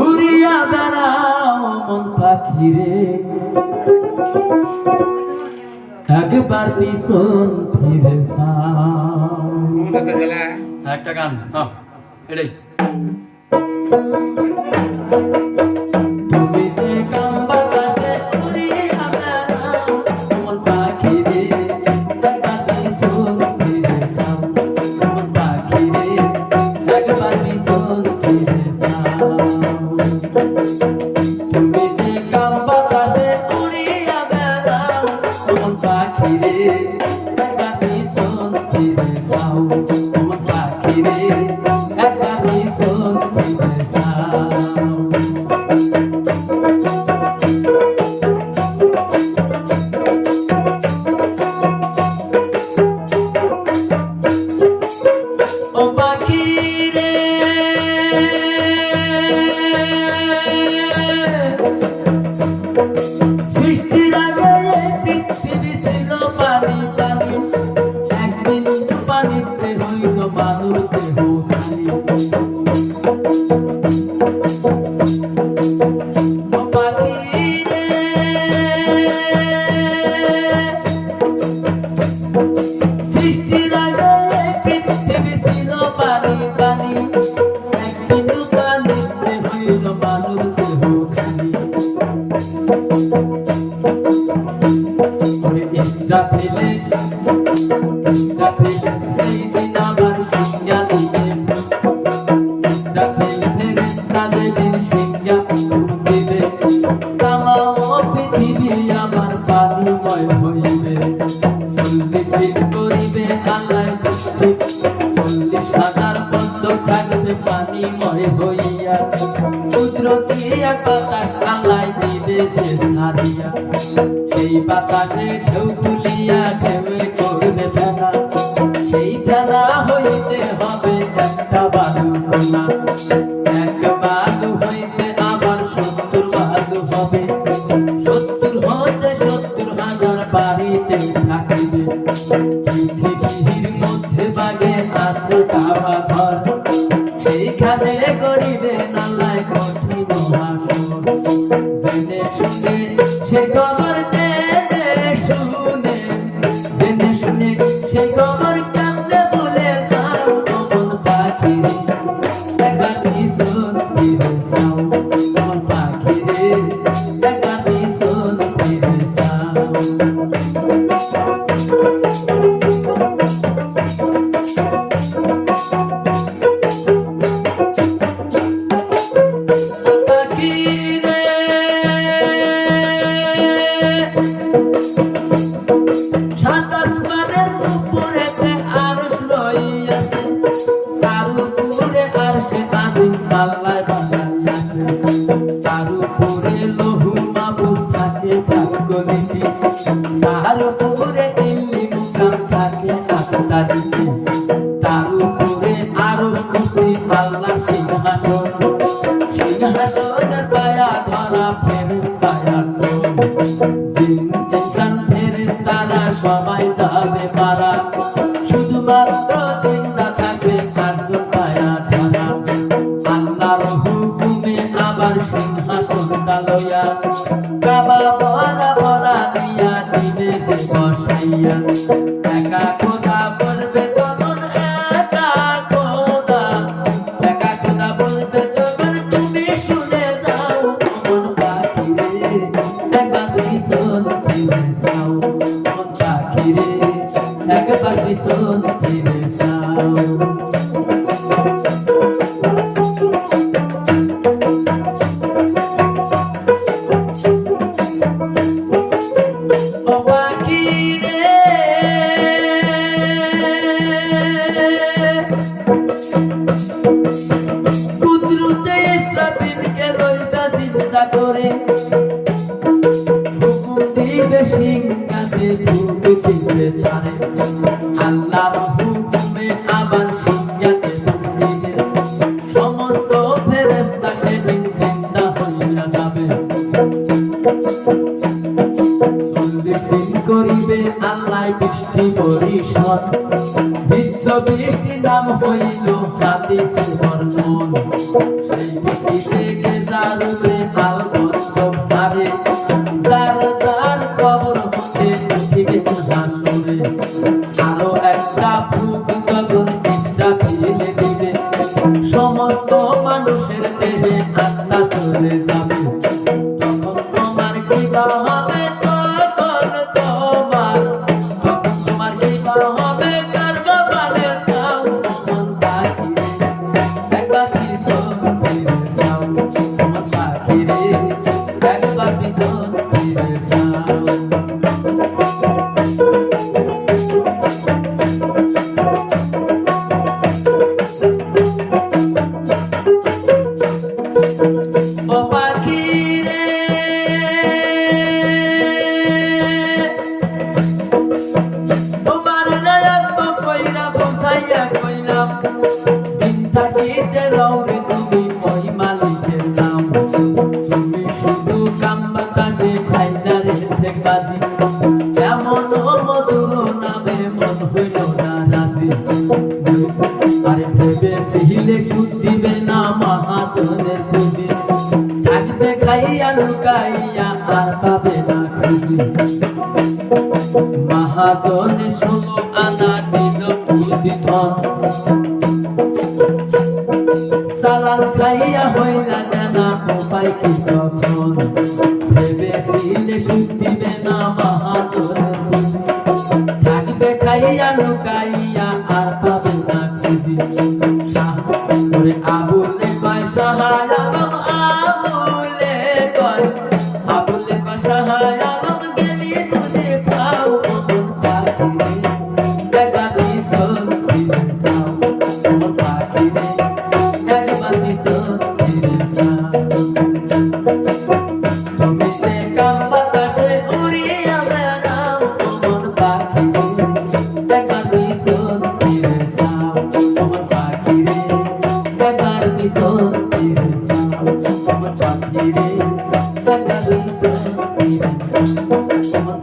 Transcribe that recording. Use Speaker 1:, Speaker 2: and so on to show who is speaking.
Speaker 1: উড়িয়া বেড়াও মন পাখি রে, একবার পিছন ফিরে একটা গান এটাই তুমি যে গান বাতাসে উড়িয়া বেড়াও মন পাখি রে, একবার পিছন ফিরে মন পাখি রে, একবার পিছন ফিরে তুমি যে গান বাতাসে উড়িয়া বেড়াও মন পাখি রে, একবার পিছন ফিরে যাও মন পাখি রে, একবার পিছন ফিরে যাও। ও পাখি রে সৃষ্টির আগে পৃথিবী ছিল পানি পানি, এক বিন্দু পানিতে হইল বালুর দেহ খালি। ও পাখি রে সৃষ্টির আগে পৃথিবী ছিল পানি পানি, এক বিন্দু পানিতে হইল বালুর দেহ খালি। সেই দিন আমার সিংহা দিবে, দিন সিংহা দিবে, তামাও পৃথিবী আমার পানিময় হইবে। 40 দিন করিবে আল্লাহ সৃষ্টি, 40,000 বছর থাকবে পানিময় হইয়া। কুদরতি এক বাতাস আল্লাহ দিবেছে ছাড়িয়া, সেই বাতাসে ঢেউ তুলিয়া ঢেউয়ে করবে ফেনা, সেই ফেনা হইতে হবে একটা বালু কণা। এক বালু হইতে আবার 70 বালু হবে, 70 হতে 70,000 বাড়িতে থাকিবে। পৃথিবীর মধ্যে বাগে আছে কাবা ঘর, সেইখানে গড়িবে নালায় কঠিন হাসর। জেনে শুনে সেই খবর জেনে শুনে, জেনে শুনে সেই খবর কান্দে বলে যাও মন পাখি রে, একবার পিছন ফিরে যাও মন পাখি রে, একবার পিছন ফিরে যাও। তার উপরে লৌহ মাহফুজ থাকে ভাগ্যলিপি, তার উপরে দিল্লি মুকাম থাকে আটটা লিপি, তার উপরে আরশ কুরসি আল্লাহর সিংহাসন, সিংহাসনের পায়া ধরা ফেরেশতারা জিন ইনসান ফেরেশতারা সবাই যাবে মারা, শুধুমাত্র জিন্দা থাকবে 4 জন পায়া ধরা। আল্লাহর হুকুমে আবার সিংহাসনটা লইয়া কাবা ভরা ভরা দিয়া দিবে যে বসাইয়া। একা খোদা বলবে তখন একা খোদা, একা খোদা বলবে তখন তুমি শুনে যাও মন পাখি রে, একবার পিছন ফিরে যাও মন পাখি রে, একবার পিছন ফিরে যাও। কুদরতে ইসরাফিলকে লইবা চিন্তা করে, হুকুম দিবে সিংহাতে ফুক দিবে তারে। আল্লাহর হুকুমে আবার সিংহাতে ফুক দিবে, সমস্ত ফেরেশতা সেদিন জিন্দা হইয়া যাবে। 40 দিন করিবে আল্লাহ বৃষ্টি বরিশন বিশ্ব বৃষ্টি নাম হইল হাদিসের বর্ণন সেই বৃষ্টি থেকে যার উপরে আল বর্ষব হারে যার যার কবর হতে উঠিবে হাসরে আরো একটা ফুক যখন ইচ্ছা ফেলে দিবে সমস্ত মানুষের দেহে আত্মা চলে যাবে তখন তোমার কি হবে তখন তোমার কি হবে কার কপালে যাও মন পাখি একবার পিছন ফিরে যাও মন পাখি রে একবার পিছন ফিরে যাও ও পাখি রে তোমার রাত কইরা বোঝাইয়া কইলাম দিন থাকিতে রওরে তুমি ওই মালিকের নাম তুমি শুধু কাম বাতাসে খাইদারে ঠেকাদি এমন মধুর নামে মন হইল না রাজি আরে ভেবে সিহিলে সুদ দিবে না মহাজনের পুঁজি থাকবে খাইয়া লুকাইয়া আর পাবে না খুঁজি মহাজনে 16 আনা দিল পুঁজি ধন সালাম খাইয়া হইলা জানা উপায় কি তখন ভেবে সিহিলে সুদ দিবে না মহাজনের পুঁজি থাকবে খাইয়া লুকাইয়া আর পাবে না খুঁজি ওরে আবুলে কয় সহায় আবুলে কয় সহায় গেলি তুঝে খাও মন পাখি রে একবার পিছন ফিরে যাও মন পাখি রে একবার পিছন ফিরে যাও তুমি যে কাম বাতাসে উড়িয়া বেড়াও মন পাখি রে একবার পিছন ফিরে যাও মন পাখি রে একবার পিছন ফিরে যাও মন পাখি রে একবার পিছন ফিরে যাও মন